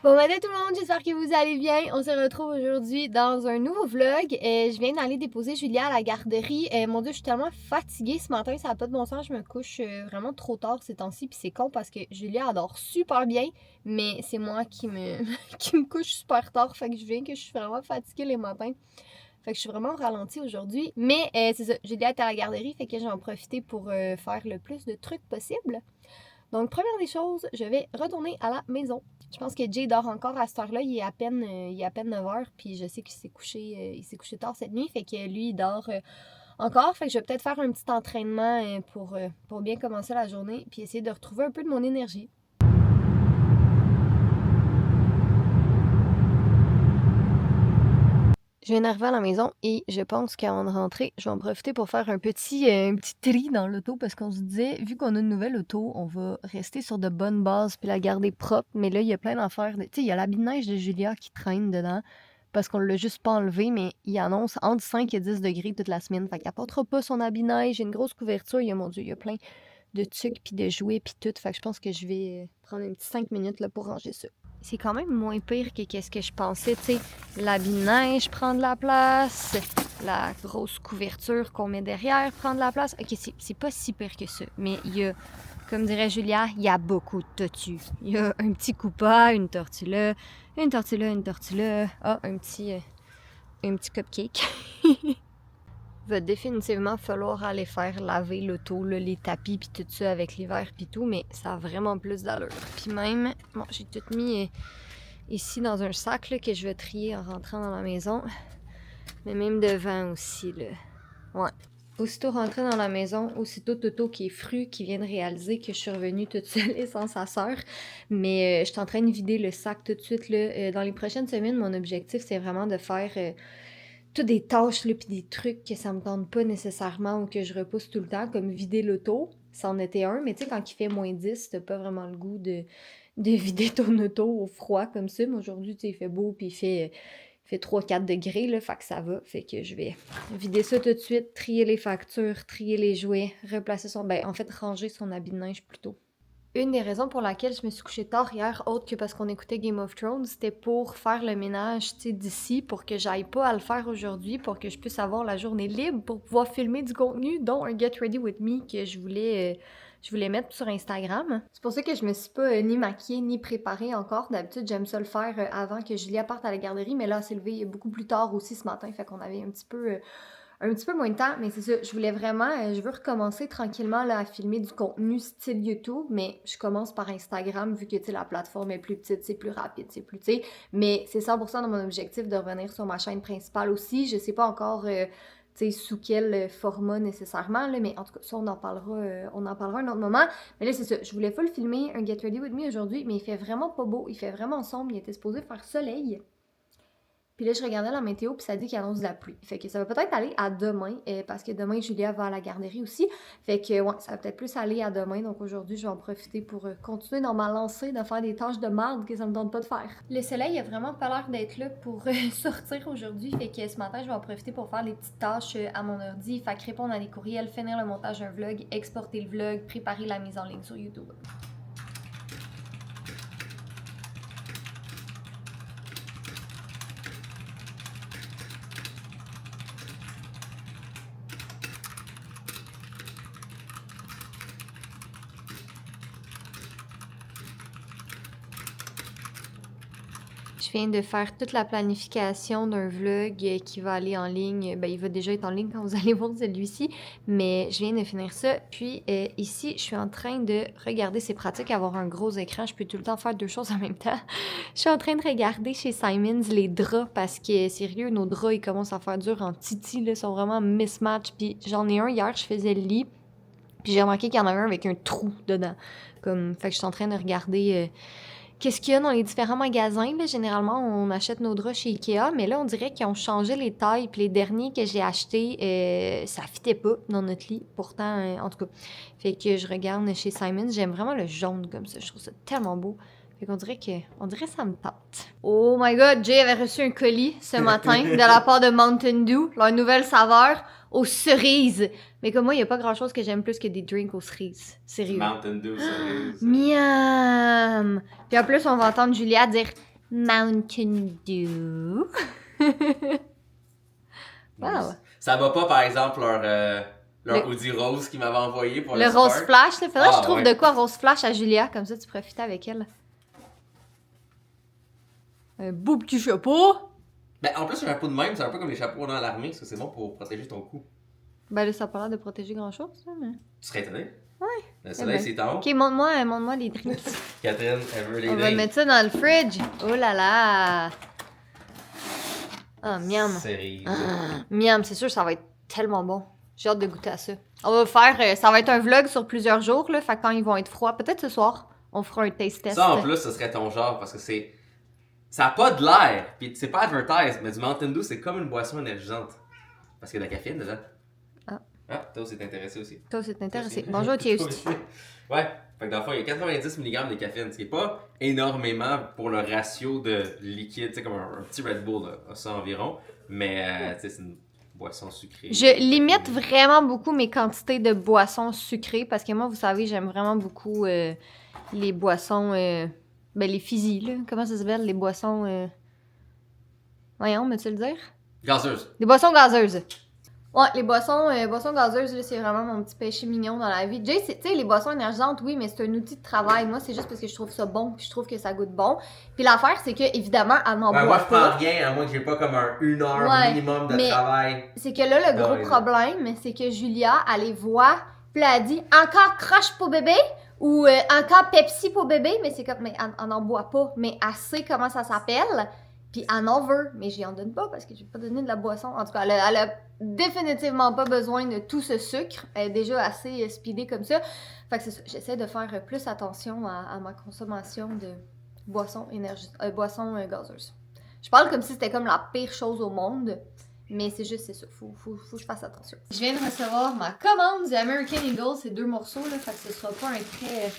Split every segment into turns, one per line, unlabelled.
Bon matin tout le monde, j'espère que vous allez bien. On se retrouve aujourd'hui dans un nouveau vlog. Je viens d'aller déposer Julia à la garderie. Mon Dieu, je suis tellement fatiguée ce matin, ça n'a pas de bon sens. Je me couche vraiment trop tard ces temps-ci. Puis c'est con parce que Julia adore super bien, mais c'est moi qui me, qui me couche super tard. Fait que je viens que je suis vraiment fatiguée les matins. Fait que je suis vraiment au ralenti aujourd'hui. Mais c'est ça, Julia est à la garderie, fait que j'ai en profité pour faire le plus de trucs possible. Donc, première des choses, je vais retourner à la maison. Je pense que Jay dort encore à cette heure-là. Il est à peine 9h, puis je sais qu'il s'est couché tard cette nuit, fait que lui, il dort encore. Fait que je vais peut-être faire un petit entraînement pour bien commencer la journée, puis essayer de retrouver un peu de mon énergie. Je viens d'arriver à la maison et je pense qu'avant de rentrer, je vais en profiter pour faire un petit tri dans l'auto parce qu'on se disait, vu qu'on a une nouvelle auto, on va rester sur de bonnes bases puis la garder propre. Mais là, il y a plein d'affaires. Tu sais, il y a l'habit de neige de Julia qui traîne dedans parce qu'on l'a juste pas enlevé, mais il annonce entre 5 et 10 degrés toute la semaine. Fait qu'elle portera pas son habit de neige. J'ai une grosse couverture. Mon Dieu, il y a plein de trucs puis de jouets puis tout. Fait que je pense que je vais prendre une petite 5 minutes là, pour ranger ça. C'est quand même moins pire que qu'est-ce que je pensais, tu sais. L'habit de neige prend de la place, la grosse couverture qu'on met derrière prend de la place. Ok, c'est pas si pire que ça, mais il y a, comme dirait Julia, il y a beaucoup de tortues. Il y a un petit coupa, une tortue là, une tortue là, une tortue là. Ah, un petit cupcake. Va définitivement falloir aller faire laver l'auto, les tapis puis tout ça avec l'hiver puis tout, mais ça a vraiment plus d'allure. Puis même, bon, j'ai tout mis ici dans un sac là, que je vais trier en rentrant dans la maison, mais même devant aussi, là. Ouais. Aussitôt rentrée dans la maison, aussitôt Toto qui est fru, qui vient de réaliser que je suis revenue toute seule et sans sa sœur, mais je suis en train de vider le sac tout de suite, là. Dans les prochaines semaines, mon objectif, c'est vraiment de faire toutes des tâches là, puis des trucs que ça me tente pas nécessairement ou que je repousse tout le temps, comme vider l'auto. Ça en était un, mais tu sais, quand il fait -10, t'as pas vraiment le goût de vider ton auto au froid comme ça. Mais aujourd'hui, tu sais, il fait beau, puis il fait 3-4 degrés, là, fait que ça va. Fait que je vais vider ça tout de suite, trier les factures, trier les jouets, replacer en fait, ranger son habit de neige plutôt. Une des raisons pour laquelle je me suis couchée tard hier, autre que parce qu'on écoutait Game of Thrones, c'était pour faire le ménage, tu sais, d'ici, pour que j'aille pas à le faire aujourd'hui, pour que je puisse avoir la journée libre pour pouvoir filmer du contenu, dont un Get Ready With Me que je voulais mettre sur Instagram. C'est pour ça que je me suis pas ni maquillée ni préparée encore. D'habitude, j'aime ça le faire avant que Julia parte à la garderie, mais là, elle s'est levée beaucoup plus tard aussi ce matin, fait qu'on avait un petit peu moins de temps, mais c'est ça, je voulais vraiment, je veux recommencer tranquillement là, à filmer du contenu style YouTube, mais je commence par Instagram vu que la plateforme est plus petite, c'est plus rapide, c'est plus, tu sais, mais c'est 100% dans mon objectif de revenir sur ma chaîne principale aussi. Je sais pas encore, tu sais, sous quel format nécessairement, là, mais en tout cas, ça, on en parlera un autre moment. Mais là, c'est ça, je voulais pas le filmer, un Get Ready With Me aujourd'hui, mais il fait vraiment pas beau, il fait vraiment sombre, il était supposé faire soleil. Puis là, je regardais la météo, puis ça dit qu'il annonce de la pluie. Fait que ça va peut-être aller à demain, parce que demain, Julia va à la garderie aussi. Fait que, ouais, ça va peut-être plus aller à demain. Donc aujourd'hui, je vais en profiter pour continuer dans ma lancée de faire des tâches de marde que ça me tente pas de faire. Le soleil a vraiment pas l'air d'être là pour sortir aujourd'hui. Fait que ce matin, je vais en profiter pour faire des petites tâches à mon ordi. Fait que répondre à des courriels, finir le montage d'un vlog, exporter le vlog, préparer la mise en ligne sur YouTube. Je viens de faire toute la planification d'un vlog qui va aller en ligne. Ben, il va déjà être en ligne quand vous allez voir celui-ci, mais je viens de finir ça. Puis ici, je suis en train de regarder, c'est pratique avoir un gros écran, je peux tout le temps faire deux choses en même temps. Je suis en train de regarder chez Simons les draps parce que, sérieux, nos draps, ils commencent à faire dur en titi, là, ils sont vraiment mismatch. Puis j'en ai un hier, je faisais le lit, puis j'ai remarqué qu'il y en avait un avec un trou dedans. Fait que je suis en train de regarder... qu'est-ce qu'il y a dans les différents magasins, là? Généralement, on achète nos draps chez Ikea, mais là, on dirait qu'ils ont changé les tailles. Puis les derniers que j'ai achetés, ça fitait pas dans notre lit. Pourtant, en tout cas, fait que je regarde chez Simons. J'aime vraiment le jaune comme ça. Je trouve ça tellement beau. Fait qu'on dirait que ça me tente. Oh my god, Jay avait reçu un colis ce matin de la part de Mountain Dew, leur nouvelle saveur aux cerises. Mais comme moi, il n'y a pas grand chose que j'aime plus que des drinks aux cerises. Sérieux.
Mountain Dew cerise.
Miam! Puis en plus, on va entendre Julia dire Mountain Dew. Wow.
Ça va pas, par exemple, leur
Le-
Audi Rose qu'ils m'avaient envoyé pour
Le
le
rose
Spark.
flash, là. Faudrait que je trouve
ouais.
de quoi rose flash à Julia, comme ça tu profites avec elle. Un beau petit chapeau.
Ben, en plus, un chapeau de même, c'est un peu comme les chapeaux dans l'armée, parce que c'est bon pour protéger ton cou.
Ben là, ça a pas l'air de protéger grand-chose, ça, mais...
Tu serais étonné?
Ouais.
Le soleil,
ben.
c'est en haut.
Ok, montre-moi les drinks.
Catherine, elle veut les
On va
drinks.
mettre ça dans le fridge. Oh là là. Ah, miam.
Cerise.
Miam, c'est sûr, ça va être tellement bon. J'ai hâte de goûter à ça. On va faire... ça va être un vlog sur plusieurs jours, là. Fait que quand ils vont être froids, peut-être ce soir, on fera un taste test.
Ça, en plus, ce serait ton genre, parce que c'est... Ça a pas de l'air, pis c'est pas advertise, mais du Mountain Dew, c'est comme une boisson énergisante. Parce qu'il y a de la caféine dedans.
Ah.
Ah, toi, c'est intéressé aussi.
Toi, c'est intéressé.
Toi
Bonjour,
aussi.
Thius.
Ouais, fait que dans le fond, il y a 90 mg de caféine, ce qui est pas énormément pour le ratio de liquide, tu sais, comme un petit Red Bull, là, ça environ. Mais, tu sais, c'est une boisson sucrée.
Je limite vraiment beaucoup mes quantités de boissons sucrées parce que moi, vous savez, j'aime vraiment beaucoup les boissons... ben, les fizzy, là. Comment ça s'appelle? Les boissons... Voyons, me tu le dire?
Gazeuse.
Les boissons gazeuses. Ouais, les boissons gazeuses, là, c'est vraiment mon petit péché mignon dans la vie. Jay, tu sais, les boissons énergisantes, oui, mais c'est un outil de travail. Moi, c'est juste parce que je trouve ça bon, puis je trouve que ça goûte bon. Puis l'affaire, c'est que, évidemment, elle n'en boit
Moi, je
pas.
prends rien, à moins que j'ai pas comme une heure
Ouais,
minimum de
mais-
travail.
C'est que là, le gros
Ouais.
problème, c'est que Julia, elle les voit, puis là, elle dit « Encore croche pour bébé » ou Encore Pepsi pour bébé », mais c'est comme, mais elle n'en boit pas. Mais elle sait comment ça s'appelle, puis elle en veut. Mais j'y en donne pas parce que j'ai pas donné de la boisson. En tout cas, elle a définitivement pas besoin de tout ce sucre. Elle est déjà assez speedée comme ça. Fait que c'est ça, j'essaie de faire plus attention à ma consommation de boissons gazeuses. Je parle comme si c'était comme la pire chose au monde. Mais c'est juste, c'est ça. Faut que je fasse attention. Je viens de recevoir ma commande du American Eagle. C'est 2 morceaux, là. Fait que ce sera pas un très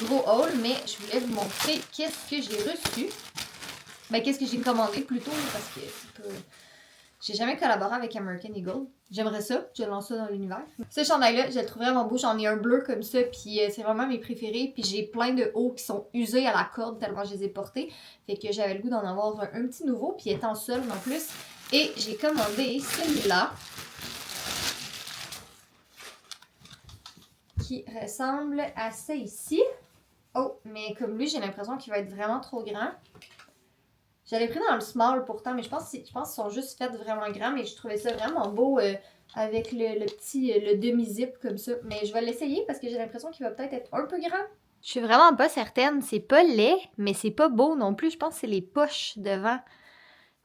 gros haul. Mais je voulais vous montrer qu'est-ce que j'ai reçu. Ben, qu'est-ce que j'ai commandé plutôt, là, parce que c'est pas... J'ai jamais collaboré avec American Eagle. J'aimerais ça. Je lance ça dans l'univers. Ce chandail-là, je le trouve vraiment beau. J'en ai un bleu comme ça. Puis c'est vraiment mes préférés. Puis j'ai plein de hauts qui sont usés à la corde tellement je les ai portés. Fait que j'avais le goût d'en avoir un petit nouveau. Puis étant seul en plus. Et j'ai commandé celui-là. Qui ressemble à ça ici. Oh, mais comme lui, j'ai l'impression qu'il va être vraiment trop grand. J'avais pris dans le small pourtant, mais je pense qu'ils sont juste faits vraiment grands. Mais je trouvais ça vraiment beau avec le petit demi-zip comme ça. Mais je vais l'essayer parce que j'ai l'impression qu'il va peut-être être un peu grand. Je suis vraiment pas certaine. C'est pas laid, mais c'est pas beau non plus. Je pense que c'est les poches devant.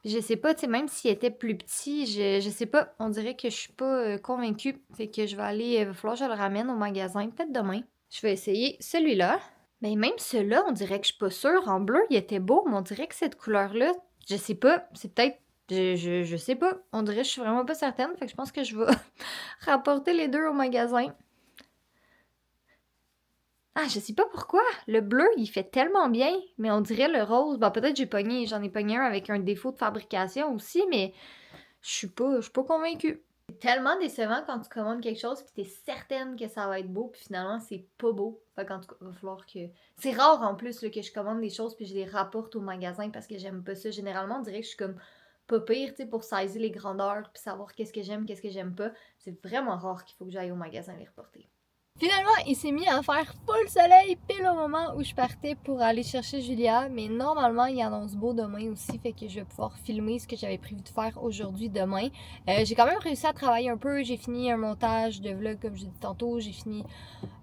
Puis je sais pas, tu sais, même s'il était plus petit, je sais pas. On dirait que je suis pas convaincue. Fait que je vais aller, il va falloir que je le ramène au magasin, peut-être demain. Je vais essayer celui-là. Mais même celui-là, on dirait que je suis pas sûre. En bleu, il était beau, mais on dirait que cette couleur-là, je sais pas. C'est peut-être... Je sais pas. On dirait que je suis vraiment pas certaine. Fait que je pense que je vais rapporter les deux au magasin. Ah, je sais pas pourquoi. Le bleu, il fait tellement bien. Mais on dirait le rose. Bon, peut-être j'en ai pogné un avec un défaut de fabrication aussi, mais je suis pas convaincue. C'est tellement décevant quand tu commandes quelque chose pis t'es certaine que ça va être beau puis finalement c'est pas beau. Fait qu'en tout cas, il va falloir que... C'est rare en plus là, que je commande des choses puis je les rapporte au magasin parce que j'aime pas ça. Généralement, on dirait que je suis comme pas pire, tu sais, pour saisir les grandeurs puis savoir qu'est-ce que j'aime pas. C'est vraiment rare qu'il faut que j'aille au magasin les reporter. Finalement, il s'est mis à faire full soleil pile au moment où je partais pour aller chercher Julia, mais normalement, il annonce beau demain aussi, fait que je vais pouvoir filmer ce que j'avais prévu de faire aujourd'hui, demain. J'ai quand même réussi à travailler un peu, j'ai fini un montage de vlog comme je dit tantôt, j'ai fini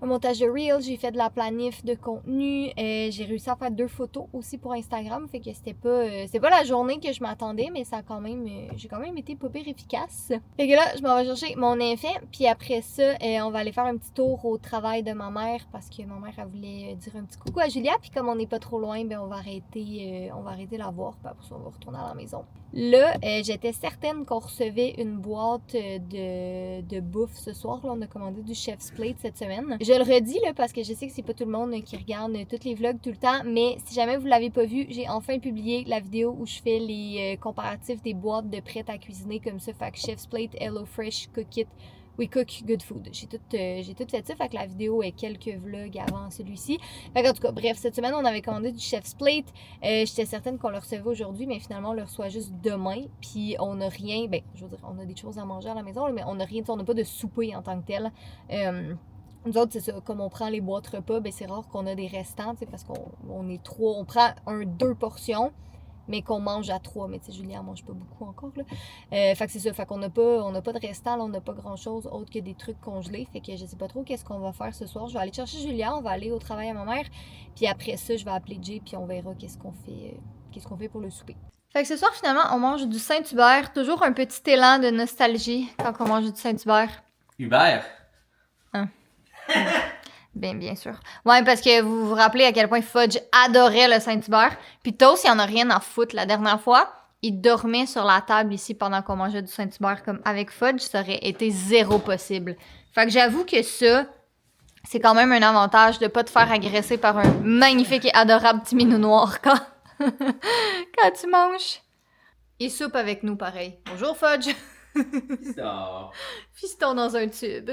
un montage de Reels, j'ai fait de la planif de contenu, j'ai réussi à faire 2 photos aussi pour Instagram, fait que c'était pas la journée que je m'attendais, mais ça a quand même, j'ai quand même été pas pire efficace. Fait que là, je m'en vais chercher mon infant, puis après ça, on va aller faire un petit tour au travail de ma mère parce que ma mère elle voulait dire un petit coucou à Julia, puis comme on n'est pas trop loin, ben on va arrêter la voir, puis après ça on va retourner à la maison. Là, j'étais certaine qu'on recevait une boîte de bouffe ce soir. Là, on a commandé du Chef's Plate cette semaine. Je le redis là parce que je sais que c'est pas tout le monde qui regarde tous les vlogs tout le temps, mais si jamais vous l'avez pas vu, j'ai enfin publié la vidéo où je fais les comparatifs des boîtes de prêt à cuisiner comme ça. Fait que Chef's Plate, HelloFresh, Cookit, We cook good food. J'ai tout fait ça, fait que la vidéo est quelques vlogs avant celui-ci. Fait qu'en tout cas, bref, cette semaine, on avait commandé du Chef's Plate. J'étais certaine qu'on le recevait aujourd'hui, mais finalement, on le reçoit juste demain. Puis on n'a rien, ben, je veux dire, on a des choses à manger à la maison, mais on n'a rien, on n'a pas de souper en tant que tel. Nous autres, c'est ça, comme on prend les boîtes repas, ben c'est rare qu'on a des restants, parce qu'on est 3, on prend 2 portions, mais qu'on mange à 3. Mais tu sais, Julia mange pas beaucoup encore, là. Fait que c'est ça, fait qu'on n'a pas de restant, là, on n'a pas grand-chose autre que des trucs congelés. Fait que je sais pas trop qu'est-ce qu'on va faire ce soir. Je vais aller chercher Julia, on va aller au travail à ma mère. Puis après ça, je vais appeler Jay, puis on verra qu'est-ce qu'on fait pour le souper. Fait que ce soir, finalement, on mange du Saint-Hubert. Toujours un petit élan de nostalgie quand on mange du Saint-Hubert.
Hubert.
Hein? Bien sûr. Ouais, parce que vous vous rappelez à quel point Fudge adorait le Saint-Hubert. Puis Toast, il en a rien à foutre. La dernière fois, il dormait sur la table ici pendant qu'on mangeait du Saint-Hubert. Comme avec Fudge, ça aurait été zéro possible. Fait que j'avoue que ça, c'est quand même un avantage de pas te faire agresser par un magnifique et adorable petit minou noir quand tu manges. Il soupe avec nous pareil. Bonjour Fudge.
Ça.
Fiston dans un tube.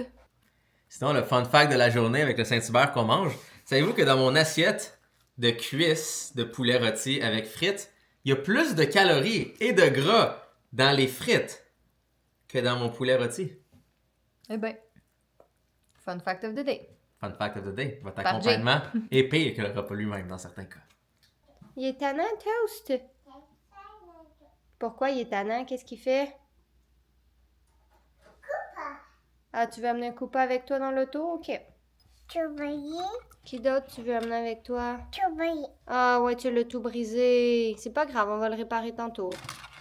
Sinon, le fun fact de la journée avec le Saint-Hubert qu'on mange, savez-vous que dans mon assiette de cuisses de poulet rôti avec frites, il y a plus de calories et de gras dans les frites que dans mon poulet rôti?
Eh ben, fun fact of the day.
Fun fact of the day. Votre
Par
accompagnement est pire que le repas lui-même dans certains cas.
Il est tannant, Toast. Pourquoi il est tannant? Qu'est-ce qu'il fait? Ah, tu veux amener un coupa avec toi dans l'auto? OK.
Tu voyais?
Qui d'autre tu veux amener avec toi?
Tu voyais?
Ah ouais, tu l'as tout brisé. C'est pas grave, on va le réparer tantôt.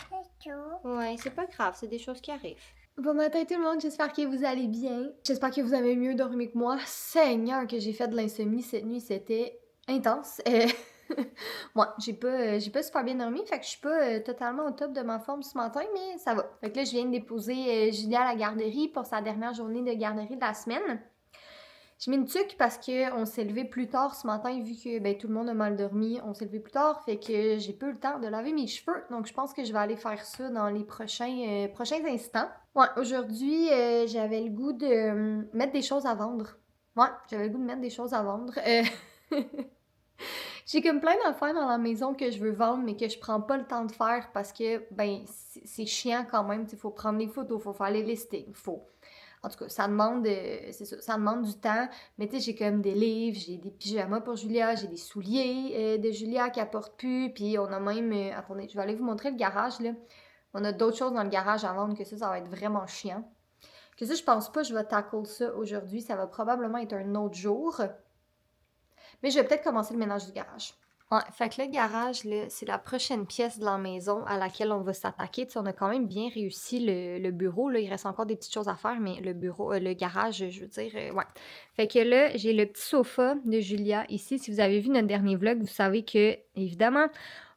C'est tout.
Ouais, c'est pas grave, c'est des choses qui arrivent. Bon matin tout le monde, j'espère que vous allez bien. J'espère que vous avez mieux dormi que moi. Seigneur, que j'ai fait de l'insomnie cette nuit, c'était intense. Ouais, j'ai pas super bien dormi, fait que je suis pas totalement au top de ma forme ce matin, mais ça va. Fait que là, je viens de déposer Julia à la garderie pour sa dernière journée de garderie de la semaine. J'ai mis une tuque parce qu'on s'est levé plus tard ce matin, vu que ben, tout le monde a mal dormi. On s'est levé plus tard, fait que j'ai pas eu le temps de laver mes cheveux. Donc, je pense que je vais aller faire ça dans les prochains instants. Ouais, aujourd'hui, j'avais le goût de mettre des choses à vendre. Ouais, j'avais le goût de mettre des choses à vendre. J'ai comme plein d'affaires dans la maison que je veux vendre, mais que je prends pas le temps de faire parce que, ben, c'est chiant quand même. Il faut prendre les photos, faut faire les listings, faut... En tout cas, ça demande, ça demande du temps. Mais tu sais, j'ai comme des livres, j'ai des pyjamas pour Julia, j'ai des souliers de Julia qu'elle porte plus. Puis on a même... attendez, je vais aller vous montrer le garage, là. On a d'autres choses dans le garage à vendre que ça va être vraiment chiant. Que ça, je pense pas que je vais tackle ça aujourd'hui. Ça va probablement être un autre jour. Mais je vais peut-être commencer le ménage du garage. Ouais, fait que le garage, là, c'est la prochaine pièce de la maison à laquelle on va s'attaquer. Tu sais, on a quand même bien réussi le bureau. Là, il reste encore des petites choses à faire, mais le bureau, le garage, je veux dire, ouais. Fait que là, j'ai le petit sofa de Julia ici. Si vous avez vu notre dernier vlog, vous savez que, évidemment,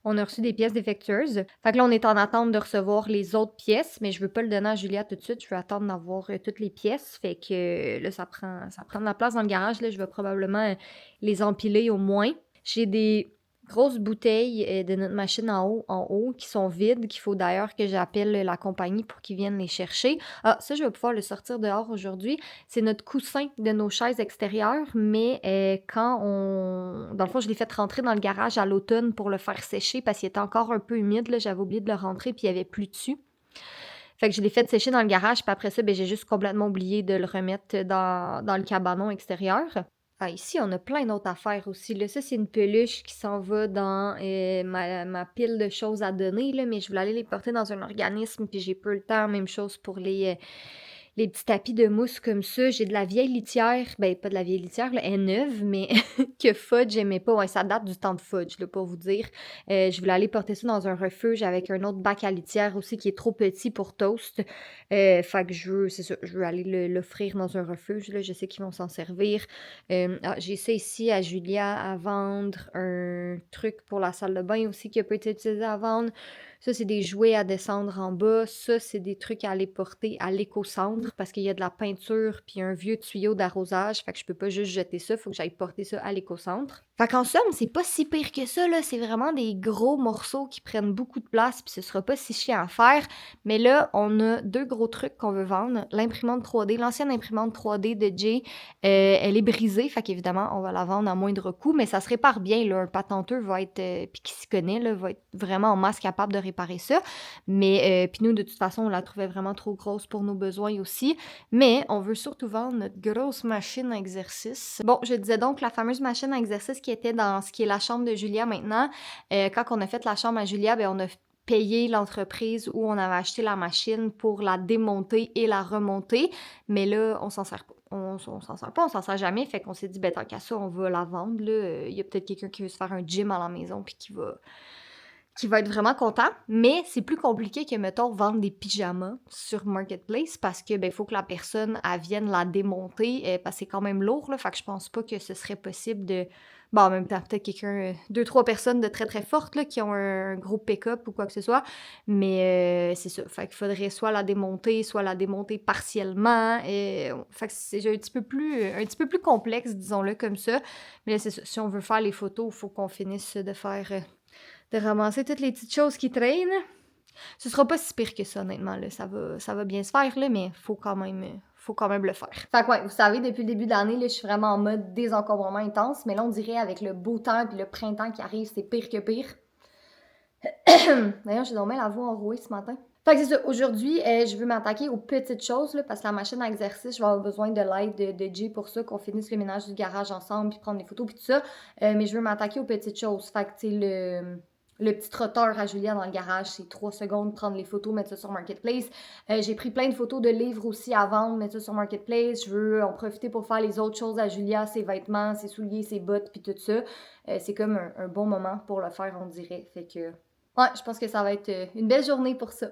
on a reçu des pièces défectueuses. Fait que là, on est en attente de recevoir les autres pièces, mais je veux pas le donner à Julia tout de suite. Je veux attendre d'avoir toutes les pièces. Fait que là, ça prend de la place dans le garage. Là, je vais probablement les empiler au moins. J'ai des grosses bouteilles de notre machine en haut, qui sont vides, qu'il faut d'ailleurs que j'appelle la compagnie pour qu'ils viennent les chercher. Ah, ça, je vais pouvoir le sortir dehors aujourd'hui. C'est notre coussin de nos chaises extérieures, mais dans le fond, je l'ai fait rentrer dans le garage à l'automne pour le faire sécher parce qu'il était encore un peu humide, là. J'avais oublié de le rentrer, puis il n'y avait plus dessus. Fait que je l'ai fait sécher dans le garage, puis après ça, ben, j'ai juste complètement oublié de le remettre dans le cabanon extérieur. Ah, ici, on a plein d'autres affaires aussi. Là. Ça, c'est une peluche qui s'en va dans ma pile de choses à donner, là, mais je voulais aller les porter dans un organisme, puis j'ai peu le temps. Même chose pour les petits tapis de mousse comme ça. J'ai de la vieille litière. Ben, pas de la vieille litière, là, elle est neuve, mais que Fudge j'aimais pas. Ouais, ça date du temps de Fudge, là, pour vous dire. Je voulais aller porter ça dans un refuge avec un autre bac à litière aussi qui est trop petit pour Toast. Fait que je veux aller l'offrir dans un refuge. Là, je sais qu'ils vont s'en servir. J'ai ça ici à Julia à vendre. Un truc pour la salle de bain aussi qui a pas été utilisé à vendre. Ça, c'est des jouets à descendre en bas. Ça, c'est des trucs à aller porter à l'éco-centre parce qu'il y a de la peinture puis un vieux tuyau d'arrosage. Fait que je peux pas juste jeter ça, faut que j'aille porter ça à l'éco-centre. Fait qu'en somme, c'est pas si pire que ça, là. C'est vraiment des gros morceaux qui prennent beaucoup de place puis ce sera pas si chiant à faire. Mais là, on a 2 gros trucs qu'on veut vendre. L'imprimante 3D, l'ancienne imprimante 3D de Jay, elle est brisée. Fait qu'évidemment, on va la vendre à moindre coût, mais ça se répare bien, là. Un patenteux va être, puis qui s'y connaît, là, va être vraiment en masse capable de réparer ça. Mais, puis nous, de toute façon, on la trouvait vraiment trop grosse pour nos besoins aussi. Mais on veut surtout vendre notre grosse machine à exercice. Bon, je disais donc la fameuse machine à exercice qui était dans ce qui est la chambre de Julia maintenant. Quand on a fait la chambre à Julia, ben on a payé l'entreprise où on avait acheté la machine pour la démonter et la remonter. Mais là, on s'en sert pas. On s'en sert pas, on s'en sert jamais. Fait qu'on s'est dit, ben tant qu'à ça, on va la vendre. Il y a peut-être quelqu'un qui veut se faire un gym à la maison puis qui va être vraiment content, mais c'est plus compliqué que, mettons, vendre des pyjamas sur Marketplace parce que, ben, il faut que la personne, elle vienne la démonter, parce que c'est quand même lourd, là, fait que je pense pas que ce serait possible de... Bon, en même temps, peut-être quelqu'un, 2-3 personnes de très, très fortes, là, qui ont un gros pick-up ou quoi que ce soit, mais c'est ça, fait qu'il faudrait soit la démonter partiellement, fait que c'est un petit peu plus complexe, disons-le comme ça, mais là, c'est ça, si on veut faire les photos, il faut qu'on finisse de faire... de ramasser toutes les petites choses qui traînent. Ce sera pas si pire que ça, honnêtement, là. Ça va bien se faire, là, mais faut quand même le faire. Fait que ouais, vous savez, depuis le début de l'année, là, je suis vraiment en mode désencombrement intense, mais là, on dirait avec le beau temps puis le printemps qui arrive, c'est pire que pire. D'ailleurs, j'ai dormi la voix enrouée ce matin. Fait que c'est ça, aujourd'hui, je veux m'attaquer aux petites choses, là, parce que la machine à exercice, je vais avoir besoin de l'aide de Jay pour ça, qu'on finisse le ménage du garage ensemble, puis prendre des photos, puis tout ça. Mais je veux m'attaquer aux petites choses. Fait que, tu sais, le petit trotteur à Julia dans le garage, c'est 3 secondes, prendre les photos, mettre ça sur Marketplace. J'ai pris plein de photos de livres aussi à vendre, mettre ça sur Marketplace. Je veux en profiter pour faire les autres choses à Julia, ses vêtements, ses souliers, ses bottes, puis tout ça. C'est comme un bon moment pour le faire, on dirait. Fait que, ouais, je pense que ça va être une belle journée pour ça.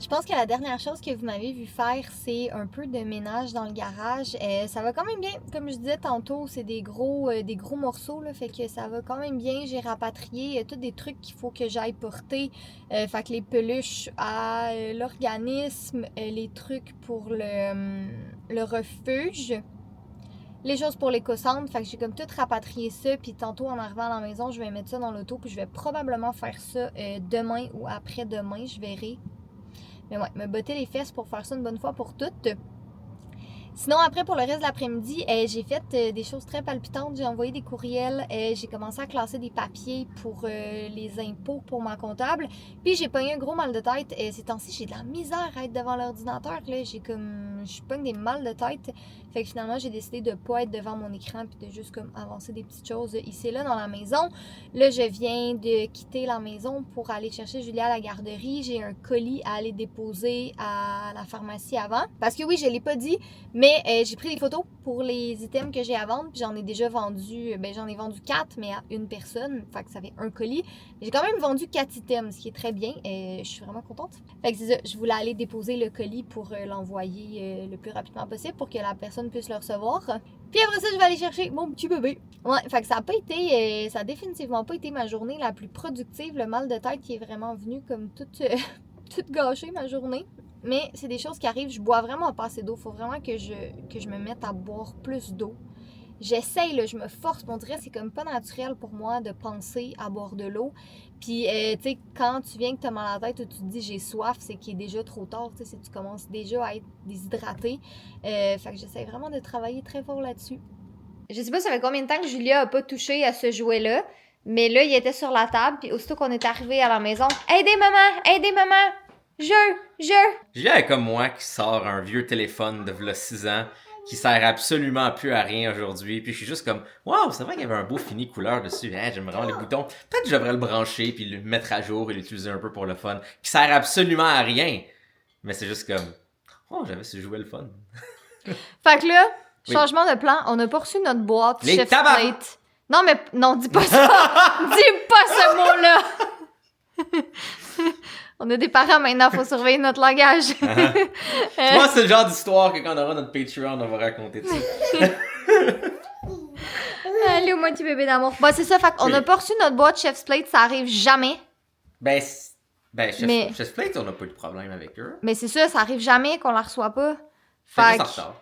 Je pense que la dernière chose que vous m'avez vu faire, c'est un peu de ménage dans le garage. Ça va quand même bien. Comme je disais tantôt, c'est des gros morceaux, là, fait que ça va quand même bien. J'ai rapatrié tous des trucs qu'il faut que j'aille porter. Fait que les peluches à l'organisme, les trucs pour le refuge, les choses pour l'éco-centre. Fait que j'ai comme tout rapatrié ça. Puis tantôt, en arrivant à la maison, je vais mettre ça dans l'auto. Puis je vais probablement faire ça demain ou après-demain. Je verrai. Mais ouais, me botter les fesses pour faire ça une bonne fois pour toutes. Sinon, après, pour le reste de l'après-midi, j'ai fait des choses très palpitantes. J'ai envoyé des courriels. J'ai commencé à classer des papiers pour les impôts pour ma comptable. Puis, j'ai pogné un gros mal de tête. Ces temps-ci, j'ai de la misère à être devant l'ordinateur. Là, je pogne des mal de tête. Fait que finalement, j'ai décidé de pas être devant mon écran puis de juste comme avancer des petites choses ici et là dans la maison. Là, je viens de quitter la maison pour aller chercher Julia à la garderie. J'ai un colis à aller déposer à la pharmacie avant. Parce que oui, je l'ai pas dit, mais j'ai pris des photos pour les items que j'ai à vendre. Puis j'en ai déjà vendu, j'en ai vendu 4, mais à une personne. Fait que ça fait un colis. J'ai quand même vendu 4 items, ce qui est très bien. Je suis vraiment contente. Fait que c'est ça, je voulais aller déposer le colis pour l'envoyer le plus rapidement possible pour que la personne puisse le recevoir. Puis après ça, je vais aller chercher mon petit bébé. Ouais, fait que ça a définitivement pas été ma journée la plus productive. Le mal de tête qui est vraiment venu comme tout gâcher ma journée. Mais c'est des choses qui arrivent. Je bois vraiment pas assez d'eau. Faut vraiment que je me mette à boire plus d'eau. J'essaye, là, je me force, mais on dirait que c'est comme pas naturel pour moi de penser à boire de l'eau. Puis, tu sais, quand tu viens que t'as mal à la tête ou tu te dis j'ai soif, c'est qu'il est déjà trop tard, tu sais, tu commences déjà à être déshydraté. Fait que j'essaie vraiment de travailler très fort là-dessus. Je sais pas ça fait combien de temps que Julia a pas touché à ce jouet-là, mais là, il était sur la table, puis aussitôt qu'on est arrivé à la maison, « Aidez maman! Jeu! »
Julia est comme moi qui sort un vieux téléphone de v'là 6 ans, qui sert absolument plus à rien aujourd'hui. Puis je suis juste comme, waouh, c'est vrai qu'il y avait un beau fini couleur dessus. Hein, j'aime vraiment les boutons. Peut-être que je devrais le brancher puis le mettre à jour et l'utiliser un peu pour le fun. Qui sert absolument à rien. Mais c'est juste comme, oh, j'avais su jouer le fun.
Fait que là,
Oui.
changement de plan, on a pas reçu notre boîte
Les
Chef's
tabacs!
Plate. Non, mais non, dis pas ça! Dis pas ce mot-là! On a des parents maintenant, faut surveiller notre langage.
Moi, c'est le genre d'histoire que quand on aura notre Patreon, on va raconter dessus.
Allez, mon petit bébé d'amour. Bah, c'est ça, fait qu'on a pas reçu notre boîte Chef's Plate, ça arrive jamais.
Ben,
Mais-
Chef's Plate, on n'a pas eu de problème avec eux.
Mais c'est ça, ça arrive jamais qu'on la reçoit pas.
C'est
Fait
juste en
que,
retard.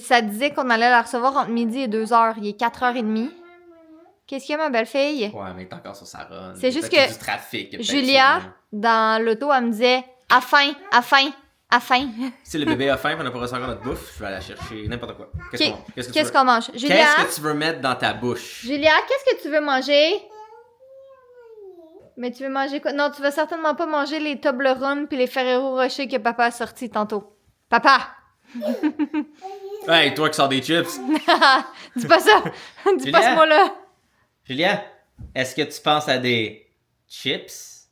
ça disait qu'on allait la recevoir entre midi et 2h. Il est 4h30. Qu'est-ce qu'il y a, ma belle-fille?
Ouais, mais il est encore sur sa run.
C'est juste
Peut-être
que
du trafic. peut-être
Julia,
sûrement.
dans l'auto, elle me disait « à faim, à faim, à faim ».
Si le bébé a faim et on n'a pas reçu encore notre bouffe, je vais aller chercher n'importe quoi. Qu'est-ce que tu veux?
Qu'est-ce qu'on mange? Julia,
Qu'est-ce que tu veux mettre dans ta bouche?
Julia, qu'est-ce que tu veux manger? Mais tu veux manger quoi? Non, tu vas certainement pas manger les Toblerone puis les Ferrero Rocher que papa a sortis tantôt. Papa!
Hey, toi qui sors des chips.
Dis pas ça! Dis pas
Julia?
ce mot-là!
Julia, est-ce que tu penses à des chips?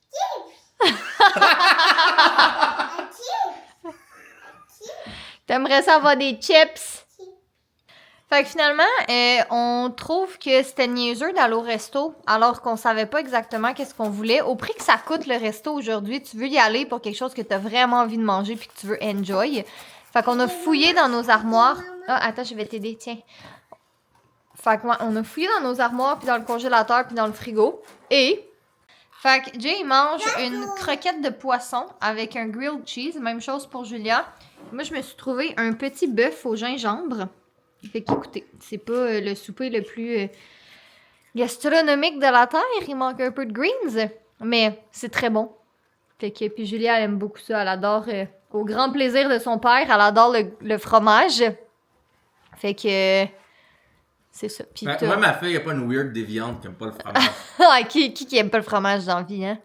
T'aimerais ça avoir des chips? Fait que finalement, on trouve que c'était niaiseux d'aller au resto alors qu'on savait pas exactement qu'est-ce qu'on voulait. Au prix que ça coûte le resto aujourd'hui, tu veux y aller pour quelque chose que t'as vraiment envie de manger puis que tu veux enjoy. Fait qu'on a fouillé dans nos armoires. Ah, attends, je vais t'aider, tiens. Fait que, ouais, on a fouillé dans nos armoires, puis dans le congélateur, puis dans le frigo. Et... Fait que Jay, il mange une croquette de poisson avec un grilled cheese. Même chose pour Julia. Moi, je me suis trouvé un petit bœuf au gingembre. Fait qu'écoutez, c'est pas le souper le plus gastronomique de la terre. Il manque un peu de greens. Mais c'est très bon. Fait que, puis Julia, elle aime beaucoup ça. Elle adore, au grand plaisir de son père, elle adore le fromage. Fait que... c'est ça. Puis
Ben,
t'as-
moi, ma fille, il a pas une weird déviante qui aime pas le fromage.
Ah, qui aime pas le fromage dans la vie, hein?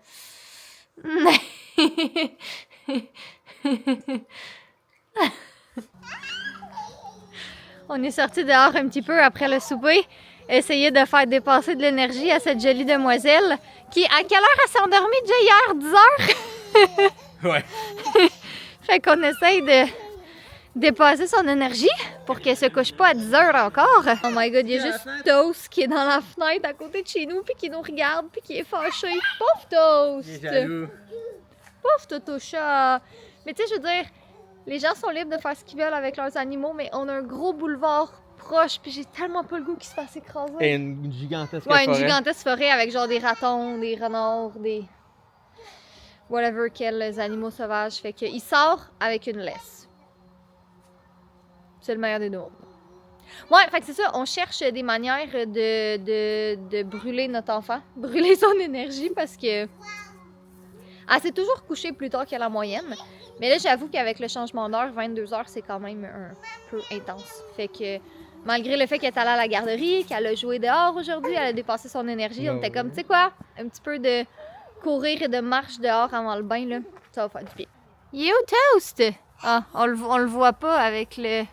On est sorti dehors un petit peu après le souper, essayer de faire dépasser de l'énergie à cette jolie demoiselle qui, à quelle heure elle s'est endormie déjà hier? 10 heures?
Ouais.
Fait qu'on essaye de dépasser son énergie pour qu'elle se couche pas à 10 heures encore. Oh my god, il y a juste Toast qui est dans la fenêtre à côté de chez nous puis qui nous regarde puis qui est fâché. Pauvre Toast! Pauvre Totosha! Mais tu sais, je veux dire, les gens sont libres de faire ce qu'ils veulent avec leurs animaux, mais on a un gros boulevard proche puis j'ai tellement pas le goût qu'ils se fassent écraser.
Et une gigantesque
Ouais, une
forêt.
gigantesque forêt avec genre des ratons, des renards, des... whatever quels animaux sauvages. Fait qu'il sort avec une laisse. C'est le meilleur des deux mondes. Ouais, fait que c'est ça, on cherche des manières de brûler notre enfant, brûler son énergie parce que... Elle s'est toujours couchée plus tard que la moyenne. Mais là, j'avoue qu'avec le changement d'heure, 22 heures, c'est quand même un peu intense. Fait que malgré le fait qu'elle est allée à la garderie, qu'elle a joué dehors aujourd'hui, elle a dépassé son énergie, on était comme, tu sais quoi, un petit peu de courir et de marche dehors avant le bain, là, ça va faire du bien. You Toast! Ah, on le voit pas avec le...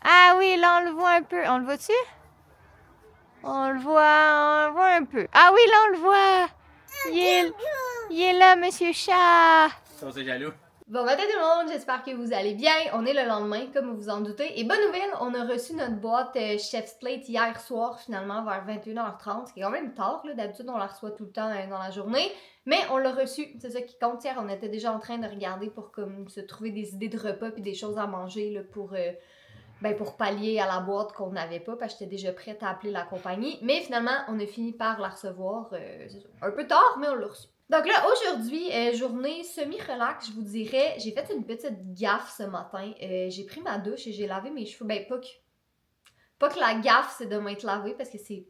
Ah oui, là, on le voit un peu. On le voit-tu? On le voit un peu. Ah oui, là, on le voit! Il est là, Monsieur Chat!
Ça, c'est jaloux.
Bon matin tout le monde, j'espère que vous allez bien. On est le lendemain, comme vous vous en doutez. Et bonne nouvelle, on a reçu notre boîte Chef's Plate hier soir, finalement, vers 21h30. Ce qui est quand même tard, là. D'habitude, on la reçoit tout le temps dans la journée. Mais on l'a reçu, c'est ça qui compte. Hier, on était déjà en train de regarder pour comme se trouver des idées de repas puis des choses à manger là, pour pallier à la boîte qu'on n'avait pas, parce que j'étais déjà prête à appeler la compagnie. Mais finalement, on a fini par la recevoir c'est ça, un peu tard, mais on l'a reçu. Donc là, aujourd'hui, journée semi-relax, je vous dirais. J'ai fait une petite gaffe ce matin. J'ai pris ma douche et j'ai lavé mes cheveux. Ben, pas que la gaffe, c'est de m'être lavée, parce que c'est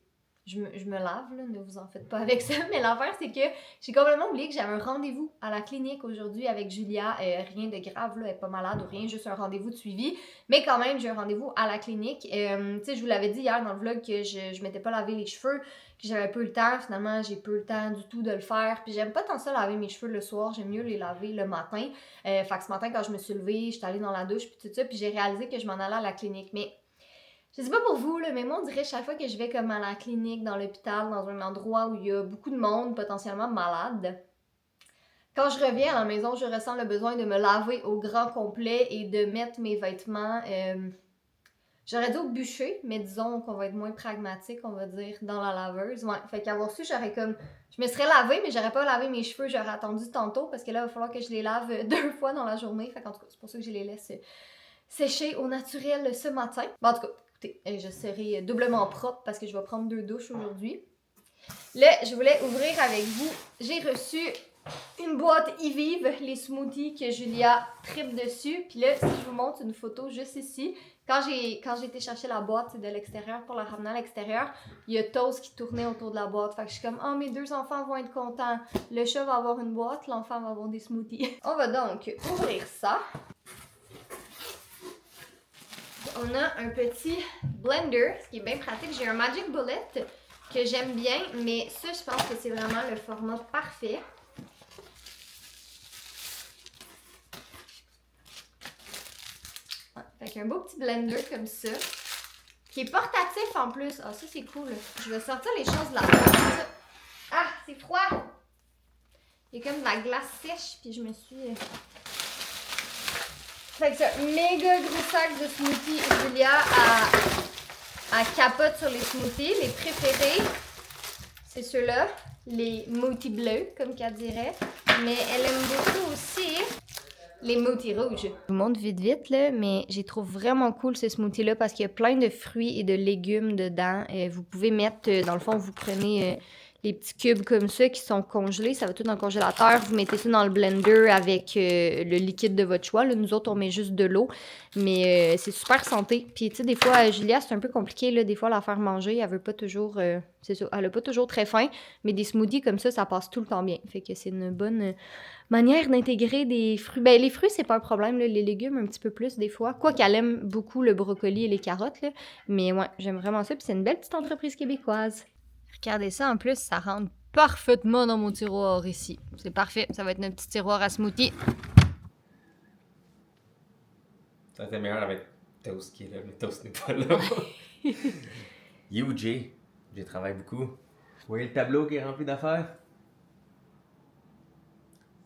je me lave, là, ne vous en faites pas avec ça. Mais l'affaire, c'est que j'ai complètement oublié que j'avais un rendez-vous à la clinique aujourd'hui avec Julia. Rien de grave, là, elle est pas malade ou rien, juste un rendez-vous de suivi. Mais quand même, j'ai un rendez-vous à la clinique. Tu sais, je vous l'avais dit hier dans le vlog que je m'étais pas lavé les cheveux, que j'avais peu le temps. Finalement, j'ai peu le temps du tout de le faire. Puis j'aime pas tant ça laver mes cheveux le soir, j'aime mieux les laver le matin. Fait que ce matin, quand je me suis levée, j'étais allée dans la douche, puis tout ça, puis j'ai réalisé que je m'en allais à la clinique. Mais je sais pas pour vous, là, mais moi, on dirait chaque fois que je vais comme à la clinique, dans l'hôpital, dans un endroit où il y a beaucoup de monde potentiellement malade, quand je reviens à la maison, je ressens le besoin de me laver au grand complet et de mettre mes vêtements, j'aurais dit au bûcher, mais disons qu'on va être moins pragmatique, on va dire, dans la laveuse. Ouais, fait qu'avoir su, j'aurais comme... Je me serais lavée, mais j'aurais pas lavé mes cheveux, j'aurais attendu tantôt, parce que là, il va falloir que je les lave 2 fois dans la journée. Fait qu'en tout cas, c'est pour ça que je les laisse sécher au naturel ce matin. Bon, en tout cas, écoutez, je serai doublement propre parce que je vais prendre 2 douches aujourd'hui. Là, je voulais ouvrir avec vous. J'ai reçu une boîte Yvive, les smoothies que Julia tripe dessus. Puis là, si je vous montre une photo juste ici, quand j'ai été chercher la boîte de l'extérieur pour la ramener à l'extérieur, il y a Toast qui tournait autour de la boîte. Fait que je suis comme, oh, mes 2 enfants vont être contents. Le chat va avoir une boîte, l'enfant va avoir des smoothies. On va donc ouvrir ça. On a un petit blender, ce qui est bien pratique. J'ai un Magic Bullet que j'aime bien, mais ça, je pense que c'est vraiment le format parfait. Fait qu'un beau petit blender comme ça, qui est portatif en plus. Ah, ça, c'est cool. Je vais sortir les choses de la boîte. Ah, c'est froid! Il y a comme de la glace sèche, puis je me suis... Fait que c'est un méga gros sac de smoothies. Julia a capote sur les smoothies. Les préférés, c'est ceux-là. Les motis bleus, comme qu'elle dirait. Mais elle aime beaucoup aussi les motis rouges. Je vous montre vite, là, mais j'ai trouve vraiment cool ce smoothie-là parce qu'il y a plein de fruits et de légumes dedans. Vous pouvez mettre, dans le fond, vous prenez... les petits cubes comme ça qui sont congelés, ça va tout dans le congélateur. Vous mettez ça dans le blender avec le liquide de votre choix. Là, nous autres, on met juste de l'eau, mais c'est super santé. Puis, tu sais, des fois, Julia, c'est un peu compliqué, là, des fois, la faire manger. Elle veut pas toujours, c'est ça, elle a pas toujours très faim, mais des smoothies comme ça passe tout le temps bien. Fait que c'est une bonne manière d'intégrer des fruits. Ben, les fruits, c'est pas un problème, là. Les légumes, un petit peu plus, des fois. Quoi qu'elle aime beaucoup le brocoli et les carottes, là. Mais ouais, j'aime vraiment ça. Puis c'est une belle petite entreprise québécoise. Regardez ça, en plus, ça rentre parfaitement dans mon tiroir ici. C'est parfait, ça va être notre petit tiroir à smoothie.
Ça va être meilleur avec Toast qui est là, mais Toast n'est pas là. You, Jay. Jay travaille beaucoup. Vous voyez le tableau qui est rempli d'affaires?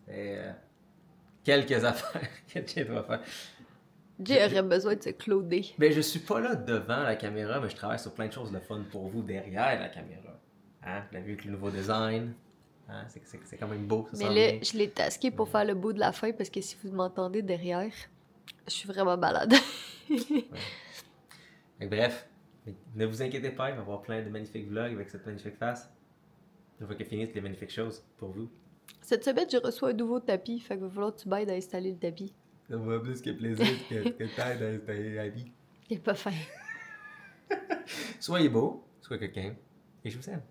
C'est quelques affaires que Jay doit faire.
Jay aurait besoin de se cloder.
Ben, je suis pas là devant la caméra, mais je travaille sur plein de choses de fun pour vous derrière la caméra. Hein? Vous l'avez vu avec le nouveau design. Hein? C'est quand même beau. Ça
mais là, je l'ai tasqué pour faire le bout de la fin parce que si vous m'entendez derrière, je suis vraiment malade.
Ouais. Et bref, ne vous inquiétez pas, il va y avoir plein de magnifiques vlogs avec cette magnifique face. Une fois que finissent les magnifiques choses pour vous.
Cette semaine, j'ai reçu un nouveau tapis, fait qu'il va falloir que tu m'aides à installer le tapis.
Ça me va plus que plaisir que t'aides à installer la vie.
Il est pas fin.
Soyez beau, soyez coquin, et je vous aime.